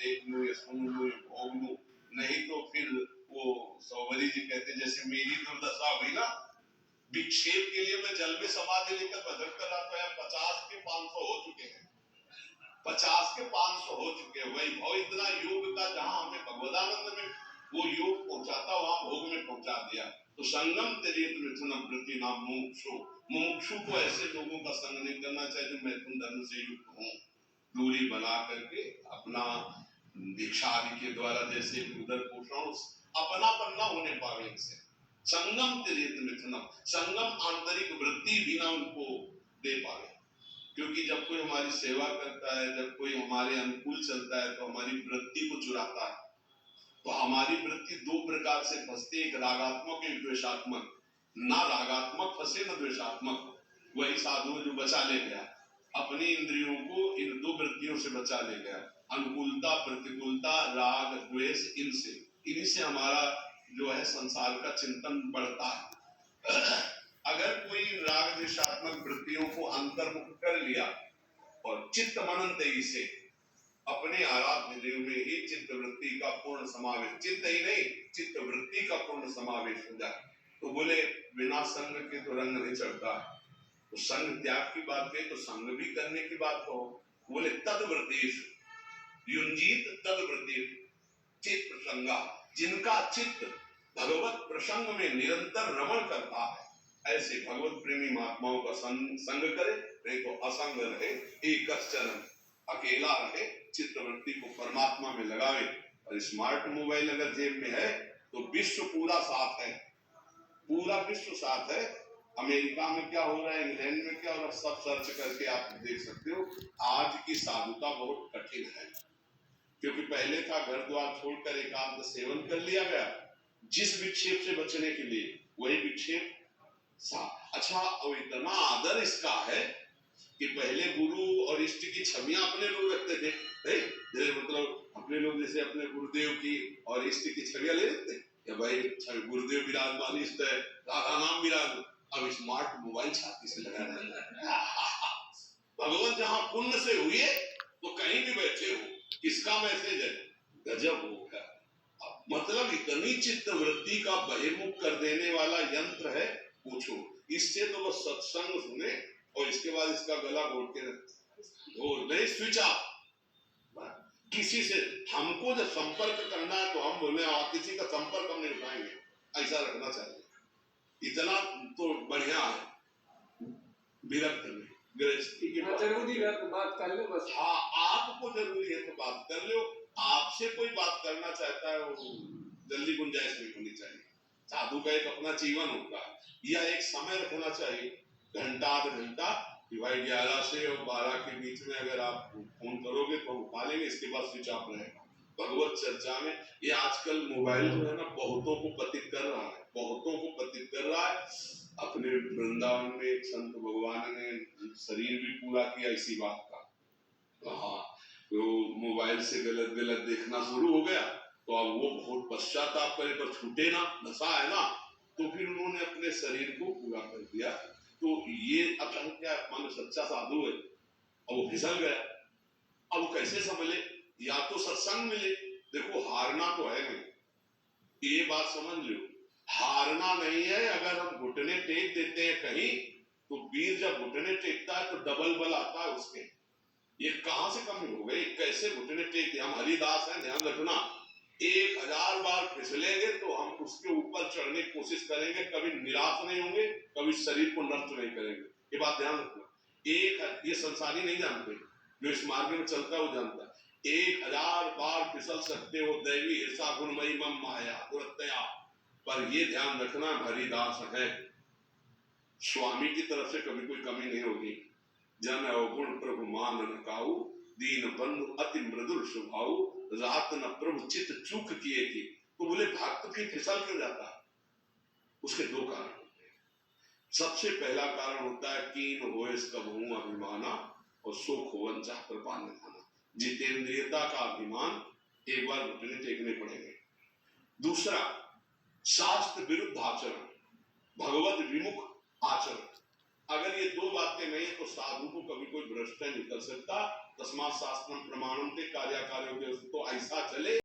देख लूं या सुन लूं या भोग लूं, नहीं तो फिर वो सौवरी जी कहते जैसे मेरी दुर्दशा हुई ना, विक्षेप के लिए मैं जल में समाधि लेकर भजन कर रहा था, 50 के 500 हो चुके हैं, 50 के 500 हो चुके हैं। वैभव इतना योग का जहां हमें भगवदानंद में वो योग पहुंचाता वहां भोग में पहुंचा दिया। तो संगम तेरेत मिथुन वृत्ति नाम मुमुक्षु, मुमुक्षु को ऐसे लोगों का संग नहीं करना चाहिए जो मैथुन धर्म से युक्त हों, दूरी बना करके अपना दीक्षा आदि के द्वारा जैसे उदर पोषण अपनापन न होने पावे इनसे। संगम तेरेत मिथुनम, संगम आंतरिक वृत्ति भी ना उनको दे पावे, क्योंकि जब कोई हमारी सेवा करता है, जब कोई हमारे अनुकूल चलता है तो हमारी वृत्ति को चुराता है। तो हमारी वृत्ति दो प्रकार से फंसती है, एक रागात्मक एक द्वेषात्मक। ना रागात्मक फंसे न द्वेषात्मक। वही साधु जो बचा ले गया अपनी इंद्रियों को, इन दो वृत्तियों से बचा ले गया, अनुकूलता प्रतिकूलता राग द्वेष, इनसे, इन्हीं से हमारा जो है संसार का चिंतन बढ़ता है। अगर कोई राग द्वेषात्मक वृत्तियों को अंतर्मुख कर लिया और चित्त मनन तेजी से अपने आराध्य देव में ही चित्त वृत्ति का पूर्ण समावेश, चित्त ही नहीं चित्त वृत्ति का पूर्ण समावेश हो जाए, तो बोले बिना संग के तो रंग नहीं चढ़ता है। तो संग त्याग की बात कही तो संग भी करने की बात कहो, बोले तद्वृत्तेषु युंजीत तद्वृत्तेषु चित्त प्रसंगा, जिनका चित्त भगवत प्रसंग में निरंतर रमण करता है, ऐसे भगवत प्रेमी महात्माओं का संग करे, नहीं तो असंग रहे, एक चरण अकेला रहे, चित्तवृत्ति को परमात्मा में लगावे। और स्मार्ट मोबाइल अगर जेब में है तो विश्व पूरा साथ है, पूरा विश्व साथ है। अमेरिका में क्या हो रहा है, इंग्लैंड में क्या हो रहा है, सब सर्च करके आप देख सकते हो। आज की साधुता बहुत कठिन है, क्योंकि पहले था घर द्वार छोड़कर एकांत सेवन कर लिया गया, जिस विक्षेप से बचने के लिए वही विक्षेप अच्छा। और इतना आदर इसका है कि पहले गुरु और इष्ट की छवियां अपने लोग रखते थे, मतलब अपने लोग जैसे अपने गुरुदेव की और इष्ट की छवियां ले लेते कि भाई गुरुदेव विराजमान, इष्ट है, राधा नाम विराज। अब स्मार्ट मोबाइल छाती से लगा रहे भगवान जहां पुण्य से हुए तो कहीं भी बैठे हो, किसका मैसेज है, गजब हो गया। मतलब इतनी चित्त वृत्ति का बहिर्मुख कर देने वाला यंत्र है, पूछो। इससे तो बस सत्संग सुने और इसके बाद इसका गला घोट के नहीं, स्विच ऑफ। किसी से हमको जब संपर्क करना है तो हम बोले किसी का संपर्क हम नहीं उठाएंगे, ऐसा रखना चाहिए। इतना तो बढ़िया है विरक्त में गृहस्थी की जरूरी है तो बात कर लो बस। हाँ, आपको जरूरी है तो बात कर लो। आपसे कोई बात करना चाहता है वो जल्दी गुंजाइश नहीं होनी चाहिए। साधु का एक अपना जीवन होता है, या एक समय रखना चाहिए, घंटा आध घंटा, भाई 11 से और 12 के बीच में अगर आप फोन करोगे तो उठा लेंगे, इसके बाद स्विच ऑफ रहेगा। भगवत चर्चा में ये आजकल मोबाइल जो है ना बहुतों को पतित कर रहा है, बहुतों को पतित कर रहा है। अपने वृंदावन में एक संत भगवान ने शरीर भी पूरा किया इसी बात का। हाँ, तो मोबाइल से गलत गलत देखना शुरू हो गया तो अब वो बहुत पश्चाताप करे पर छूटे ना, नशा है ना, तो फिर उन्होंने अपने शरीर को पूरा कर दिया। तो ये अब क्या मान सच्चा साधु है और वो फिसल गया, अब वो कैसे संभले? या तो सत्संग मिले, देखो हारना तो है नहीं, ये बात समझ लो, हारना नहीं है। अगर हम घुटने टेक देते हैं कहीं तो वीर जब घुटने टेकता है तो डबल बल आता है उसके। ये कहां से कमी हो गई, कैसे घुटने टेक दिए? हम हरिदास हैं, ध्यान रखना। 1000 बार फिसलेंगे तो हम उसके ऊपर चढ़ने की कोशिश करेंगे, कभी निराश नहीं होंगे, कभी शरीर को नष्ट नहीं करेंगे, ये बात ध्यान रखना। ये संसारी नहीं जानते, जो इस मार्ग में चलता है वो जानता है। 1000 बार फिसल सकते हो, दैवी ऐसा गुणमयी मम माया दुरत्या, पर ये ध्यान रखना हरिदास है, स्वामी की तरफ से कभी कोई कमी नहीं होगी। जन अवगुण प्रभु मान न काऊ, दीन बंधु अति मृदुल स्वभाव, रात न प्रभु चित चूक किए थी। तो बोले भक्त की फिसल क्यों जाता है? उसके दो कारण होते हैं। सबसे पहला कारण होता है कीन होए कबहू अभिमाना और सुख होवन चाह कृपा निधाना। जितेंद्रियता का अभिमान, एक बार घुटने टेकने पड़ेंगे। दूसरा, शास्त्र विरुद्ध आचरण, भगवत विमुख आचरण। अगर ये दो बातें नहीं तो साधु को कभी कोई भ्रष्ट नहीं कर सकता। तस्मात् शास्त्रम प्रमाणम ते कार्याकार्यों के तो